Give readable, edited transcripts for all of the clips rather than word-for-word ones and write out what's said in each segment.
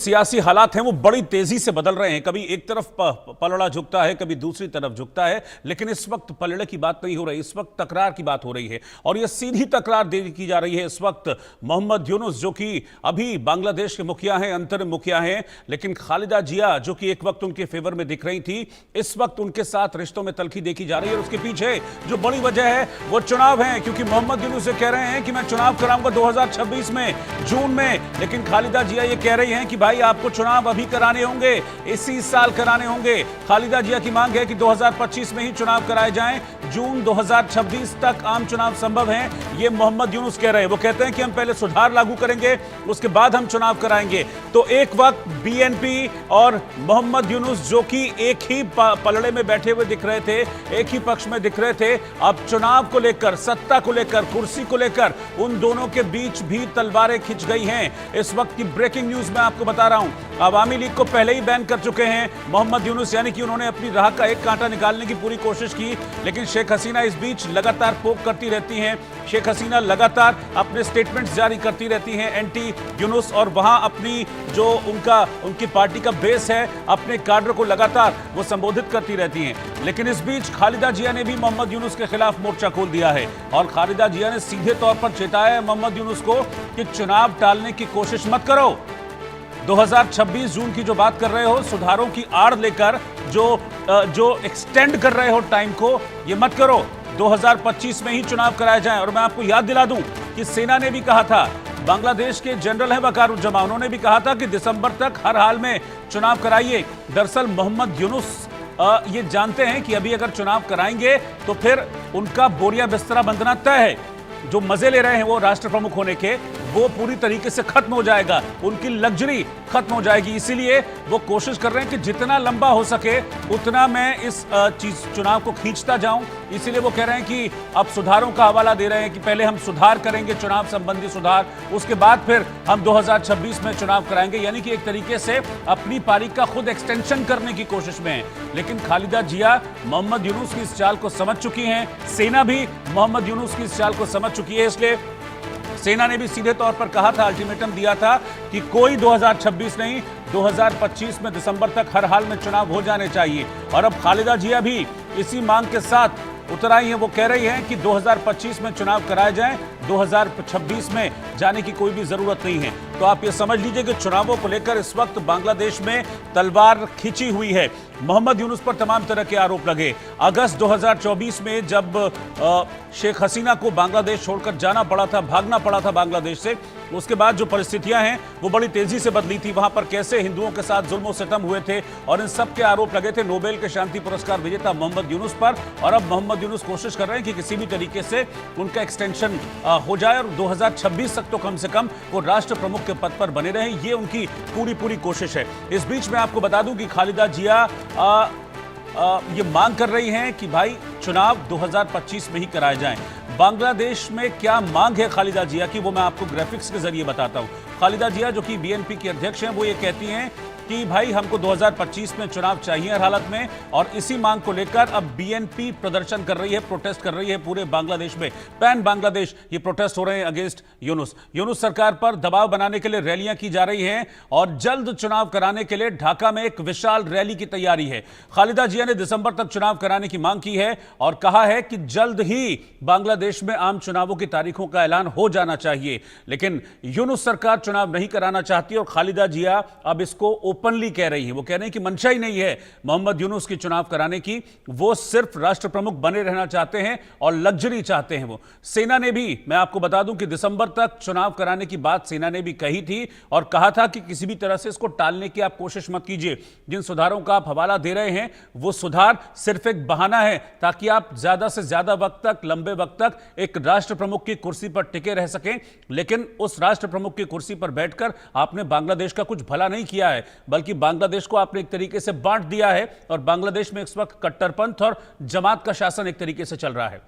सियासी हालात हैं वो बड़ी तेजी से बदल रहे हैं। कभी एक तरफ पलड़ा झुकता है, कभी दूसरी तरफ झुकता है, लेकिन इस वक्त पलड़े की बात नहीं हो रही, इस वक्त तकरार की बात हो रही है। और ये सीधी तकरार की जा रही है इस वक्त मोहम्मद यूनुस, जो कि अभी बांग्लादेश के मुखिया हैं, अंतरिम मुखिया हैं, लेकिन खालिदा जिया जो कि एक वक्त उनके फेवर में दिख रही थी, इस वक्त उनके साथ रिश्तों में तल्खी देखी जा रही है। और उसके पीछे जो बड़ी वजह है वो चुनाव है, क्योंकि मोहम्मद यूनुस ये कह रहे हैं कि मैं चुनाव कराऊंगा 2026 में जून में, लेकिन खालिदा जिया ये कह रही हैं कि भाई आपको चुनाव अभी कराने होंगे, इसी साल कराने होंगे। खालिदा जिया की मांग है कि 2025 में ही चुनाव कराए जाएं, जून 2026 तक आम चुनाव संभव है, ये मोहम्मद यूनुस कह रहे हैं। वो कहते हैं कि हम पहले सुधार लागू करेंगे, उसके बाद हम चुनाव कराएंगे। तो एक वक्त बीएनपी और मोहम्मद यूनुस जो कि एक ही पलड़े में बैठे हुए दिख रहे थे, एक ही पक्ष में दिख रहे थे, अब चुनाव को लेकर, सत्ता को लेकर, कुर्सी को लेकर उन दोनों के बीच भी तलवारें खिंच गई हैं। इस वक्त की ब्रेकिंग न्यूज मैं आपको बता रहा हूं, अवामी लीग को पहले ही बैन कर चुके हैं मोहम्मद यूनुस, यानी कि उन्होंने अपनी राह का एक कांटा निकालने की पूरी कोशिश की, लेकिन शेख हसीना इस बीच लगातार पोक करती रहती हैं। शेख हसीना लगातार अपने स्टेटमेंट्स जारी करती रहती हैं एंटी यूनुस, और वहां अपनी जो उनकी पार्टी का बेस है, अपने काडर को लगातार वो संबोधित करती रहती हैं। लेकिन इस बीच खालिदा जिया ने भी मोहम्मद यूनुस के खिलाफ मोर्चा खोल दिया है, और खालिदा जिया ने सीधे तौर पर चेताया है मोहम्मद यूनुस को कि चुनाव टालने की कोशिश मत करो। 2026 जून की जो बात कर रहे हो, सुधारों की आड़ लेकर जो एक्सटेंड कर रहे हो टाइम को, ये मत करो। 2025 में ही चुनाव कराए जाएं। और मैं आपको याद दिला दूं कि सेना ने भी कहा था, बांग्लादेश के जनरल हैं वकारुज्जमा, उन्होंने भी कहा था कि दिसंबर तक हर हाल में चुनाव कराइए। दरअसल मोहम्मद यूनुस ये जानते हैं कि अभी अगर चुनाव कराएंगे तो फिर उनका बोरिया बिस्तरा बंधना तय है। जो मजे ले रहे हैं वो राष्ट्र प्रमुख होने के, वो पूरी तरीके से खत्म हो जाएगा, उनकी लग्जरी खत्म हो जाएगी। इसीलिए वो कोशिश कर रहे हैं कि जितना लंबा हो सके उतना मैं इस चुनाव को खींचता जाऊं। इसीलिए वो कह रहे हैं कि अब सुधारों का हवाला दे रहे हैं कि पहले हम सुधार करेंगे, चुनाव संबंधी सुधार, उसके बाद फिर हम 2026 में चुनाव कराएंगे। यानी कि एक तरीके से अपनी पारी का खुद एक्सटेंशन करने की कोशिश में है। लेकिन खालिदा जिया मोहम्मद यूनुस की इस चाल को समझ चुकी हैं, सेना भी मोहम्मद यूनुस की इस चाल को समझ चुकी है। इसलिए सेना ने भी सीधे तौर पर कहा था, अल्टीमेटम दिया था कि कोई 2026 नहीं, 2025 में दिसंबर तक हर हाल में चुनाव हो जाने चाहिए। और अब खालिदा जिया भी इसी मांग के साथ उतर आई हैं। वो कह रही हैं कि 2025 में चुनाव कराए जाएं, 2026 में जाने की कोई भी जरूरत नहीं है। तो आप ये समझ लीजिए कि चुनावों को लेकर इस वक्त बांग्लादेश में तलवार खींची हुई है। मोहम्मद यूनुस पर तमाम तरह के आरोप लगे। अगस्त 2024 में जब शेख हसीना को बांग्लादेश छोड़कर जाना पड़ा था, भागना पड़ा था बांग्लादेश से, उसके बाद जो परिस्थितियां हैं वो बड़ी तेजी से बदली थी। वहां पर कैसे हिंदुओं के साथ जुल्म सितम हुए थे, और इन सब के आरोप लगे थे नोबेल के शांति पुरस्कार विजेता मोहम्मद यूनुस पर। और अब मोहम्मद यूनुस कोशिश कर रहे हैं कि किसी भी तरीके से उनका एक्सटेंशन हो जाए और 2026 तक तो कम से कम वो राष्ट्र प्रमुख के पद पर बने रहें। ये उनकी पूरी कोशिश है। इस बीच में आपको बता दूं कि खालिदा जिया ये मांग कर रही हैं कि भाई चुनाव 2025 में ही कराए जाएं। बांग्लादेश में क्या मांग है खालिदा जिया की, वो मैं आपको ग्राफिक्स के जरिए बताता हूं। खालिदा जिया जो कि बीएनपी की अध्यक्ष हैं, वो ये कहती हैं कि भाई हमको 2025 में चुनाव चाहिए हर हालत में, और इसी मांग को लेकर अब बीएनपी प्रदर्शन कर रही है, प्रोटेस्ट कर रही है पूरे बांग्लादेश में। पैन बांग्लादेश ये प्रोटेस्ट हो रहे हैं अगेंस्ट यूनुस सरकार पर दबाव बनाने के लिए रैलियां की जा रही हैं, और जल्द चुनाव कराने के लिए ढाका में एक विशाल रैली की तैयारी है। खालिदा जिया ने दिसंबर तक चुनाव कराने की मांग की है और कहा है कि जल्द ही बांग्लादेश में आम चुनावों की तारीखों का ऐलान हो जाना चाहिए। लेकिन यूनुस सरकार चुनाव नहीं कराना चाहती, और खालिदा जिया अब इसको ओपनली कह रही है। वो कह रहे हैं कि मंशा ही नहीं है मोहम्मद यूनुस की चुनाव कराने की, वो सिर्फ राष्ट्र प्रमुख बने रहना चाहते हैं और लग्जरी चाहते हैं। वो सेना ने भी, मैं आपको बता दूं कि दिसंबर तक चुनाव कराने की बात सेना ने भी कही थी, और कहा था कि किसी भी तरह से इसको टालने की आप कोशिश मत कीजिए। जिन सुधारों का आप हवाला दे रहे हैं वो सुधार सिर्फ एक बहाना है ताकि आप ज्यादा से ज्यादा वक्त तक, लंबे वक्त तक एक राष्ट्र प्रमुख की कुर्सी पर टिके रह सकें। लेकिन उस राष्ट्र प्रमुख की कुर्सी पर बैठकर आपने बांग्लादेश का कुछ भला नहीं किया है, बल्कि बांग्लादेश को आपने एक तरीके से बांट दिया है, और बांग्लादेश में इस वक्त कट्टरपंथ और जमात का शासन एक तरीके से चल रहा है।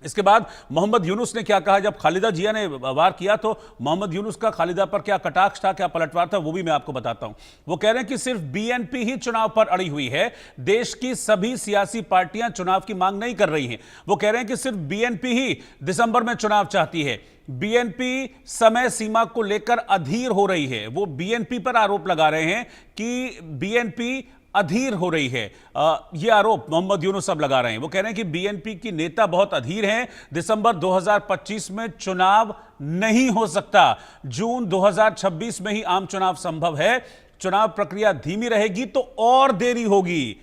इसके बाद मोहम्मद यूनुस ने क्या कहा, जब खालिदा जिया ने वार किया तो मोहम्मद यूनुस का खालिदा पर क्या कटाक्ष था, क्या पलटवार था, वो भी मैं आपको बताता हूं। वो कह रहे हैं कि सिर्फ बीएनपी ही चुनाव पर अड़ी हुई है, देश की सभी सियासी पार्टियां चुनाव की मांग नहीं कर रही हैं। वो कह रहे हैं कि सिर्फ बीएनपी ही दिसंबर में चुनाव चाहती है। बीएनपी समय सीमा को लेकर अधीर हो रही है। वो बीएनपी पर आरोप लगा रहे हैं कि बीएनपी अधीर हो रही है। यह आरोप मोहम्मद यूनुस अब लगा रहे हैं। वो कह रहे हैं कि बीएनपी की नेता बहुत अधीर हैं, दिसंबर 2025 में चुनाव नहीं हो सकता, जून 2026 में ही आम चुनाव संभव है। चुनाव प्रक्रिया धीमी रहेगी तो और देरी होगी।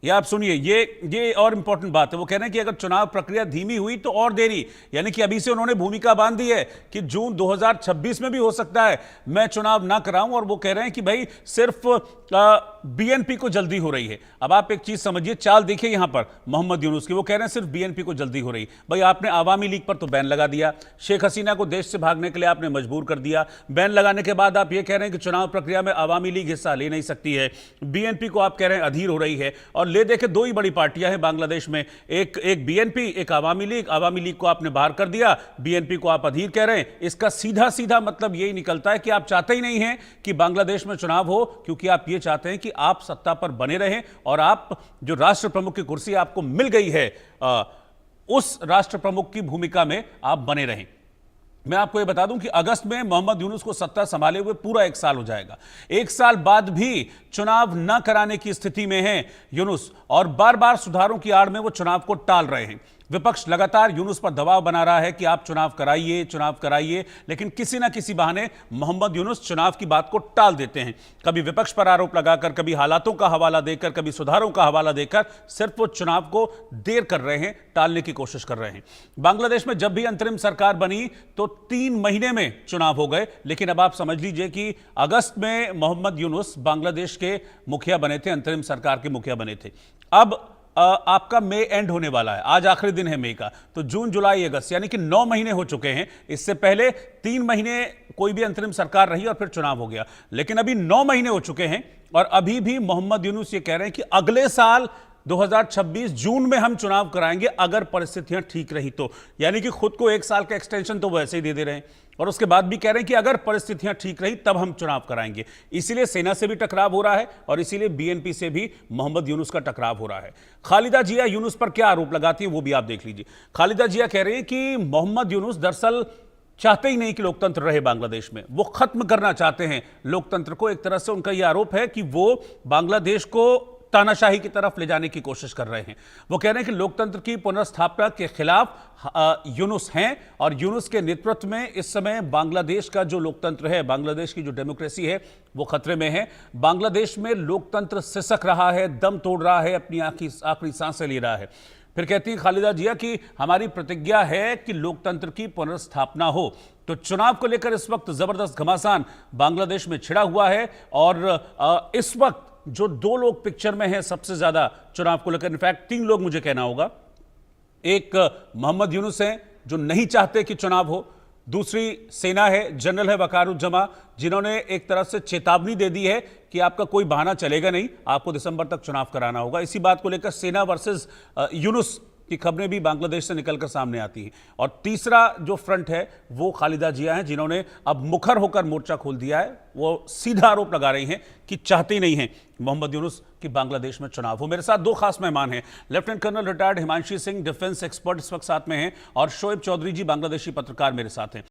ये आप सुनिए, ये और इंपॉर्टेंट बात है। वो कह रहे हैं कि अगर चुनाव प्रक्रिया धीमी हुई तो और देरी, यानी कि अभी से उन्होंने भूमिका बांध दी है कि जून 2026 में भी हो सकता है मैं चुनाव ना कराऊं। और वो कह रहे हैं कि भाई सिर्फ बीएनपी को जल्दी हो रही है। अब आप एक चीज समझिए, चाल देखिए यहां पर मोहम्मद यूनुस की। वो कह रहे हैं सिर्फ बीएनपी को जल्दी हो रही। भाई आपने आवामी लीग पर तो बैन लगा दिया, शेख हसीना को देश से भागने के लिए आपने मजबूर कर दिया। बैन लगाने के बाद आप ये कह रहे हैं कि चुनाव प्रक्रिया में आवामी लीग हिस्सा ले नहीं सकती है। बीएनपी को आप कह रहे हैं अधीर हो रही है। और ले देखे दो ही बड़ी पार्टियां हैं बांग्लादेश में, एक बीएनपी, एक आवामी लीग। आवामी लीग को आपने बाहर कर दिया, बीएनपी को आप अधीर कह रहे हैं। इसका सीधा सीधा मतलब यही निकलता है कि आप चाहते ही नहीं हैं कि बांग्लादेश में चुनाव हो, क्योंकि आप ये चाहते हैं कि आप सत्ता पर बने रहें और आप जो राष्ट्र प्रमुख की कुर्सी आपको मिल गई है उस राष्ट्र प्रमुख की भूमिका में आप बने रहें। मैं आपको यह बता दूं कि अगस्त में मोहम्मद यूनुस को सत्ता संभाले हुए पूरा 1 साल हो जाएगा। 1 साल बाद भी चुनाव न कराने की स्थिति में है यूनुस, और बार बार सुधारों की आड़ में वो चुनाव को टाल रहे हैं। विपक्ष लगातार यूनुस पर दबाव बना रहा है कि आप चुनाव कराइए, लेकिन किसी ना किसी बहाने मोहम्मद यूनुस चुनाव की बात को टाल देते हैं। कभी विपक्ष पर आरोप लगाकर, कभी हालातों का हवाला देकर, कभी सुधारों का हवाला देकर सिर्फ वो चुनाव को देर कर रहे हैं, टालने की कोशिश कर रहे हैं। बांग्लादेश में जब भी अंतरिम सरकार बनी तो 3 महीने में चुनाव हो गए, लेकिन अब आप समझ लीजिए कि अगस्त में मोहम्मद यूनुस बांग्लादेश के मुखिया बने थे, अंतरिम सरकार के मुखिया बने थे। अब आपका मई एंड होने वाला है, आज आखिरी दिन है मई का, तो जून जुलाई अगस्त यानी कि 9 महीने हो चुके हैं। इससे पहले 3 महीने कोई भी अंतरिम सरकार रही और फिर चुनाव हो गया, लेकिन अभी 9 महीने हो चुके हैं और अभी भी मोहम्मद यूनुस ये कह रहे हैं कि अगले साल 2026 जून में हम चुनाव कराएंगे अगर परिस्थितियां ठीक रही तो। यानी कि खुद को 1 साल का एक्सटेंशन तो वैसे ही दे रहे हैं और उसके बाद भी कह रहे हैं कि अगर परिस्थितियां ठीक रही तब हम चुनाव कराएंगे। इसीलिए सेना से भी टकराव हो रहा है और इसीलिए बीएनपी से भी मोहम्मद यूनुस का टकराव हो रहा है। खालिदा जिया यूनुस पर क्या आरोप लगाती है वो भी आप देख लीजिए। खालिदा जिया कह रहे हैं कि मोहम्मद यूनुस दरअसल चाहते ही नहीं कि लोकतंत्र रहे बांग्लादेश में, वो खत्म करना चाहते हैं लोकतंत्र को। एक तरह से उनका यह आरोप है कि वो बांग्लादेश को तानाशाही की तरफ ले जाने की कोशिश कर रहे हैं। वो कह रहे हैं कि लोकतंत्र की पुनर्स्थापना के खिलाफ यूनुस हैं और यूनुस के नेतृत्व में इस समय बांग्लादेश का जो लोकतंत्र है, बांग्लादेश की जो डेमोक्रेसी है, वो खतरे में है। बांग्लादेश में लोकतंत्र सिसक रहा है, दम तोड़ रहा है, अपनी आखिरी सांसें ले रहा है। फिर कहती है खालिदा जिया कि हमारी प्रतिज्ञा है कि लोकतंत्र की पुनर्स्थापना हो। तो चुनाव को लेकर इस वक्त जबरदस्त घमासान बांग्लादेश में छिड़ा हुआ है और इस वक्त जो 2 लोग पिक्चर में हैं सबसे ज्यादा चुनाव को लेकर, इनफैक्ट 3 लोग मुझे कहना होगा। एक मोहम्मद यूनुस हैं जो नहीं चाहते कि चुनाव हो, दूसरी सेना है, जनरल है वकारुज्जमा, जिन्होंने एक तरह से चेतावनी दे दी है कि आपका कोई बहाना चलेगा नहीं, आपको दिसंबर तक चुनाव कराना होगा। इसी बात को लेकर सेना वर्सेस यूनुस की खबरें भी बांग्लादेश से निकलकर सामने आती हैं। और तीसरा जो फ्रंट है वो खालिदा जिया हैं, जिन्होंने अब मुखर होकर मोर्चा खोल दिया है। वो सीधा आरोप लगा रही हैं कि चाहते ही नहीं हैं मोहम्मद यूनुस कि बांग्लादेश में चुनाव हो। मेरे साथ 2 खास मेहमान हैं, lieutenant colonel retired Himanshi Singh, defence expert इस वक्त साथ में हैं, और शोएब चौधरी जी, बांग्लादेशी पत्रकार मेरे साथ हैं।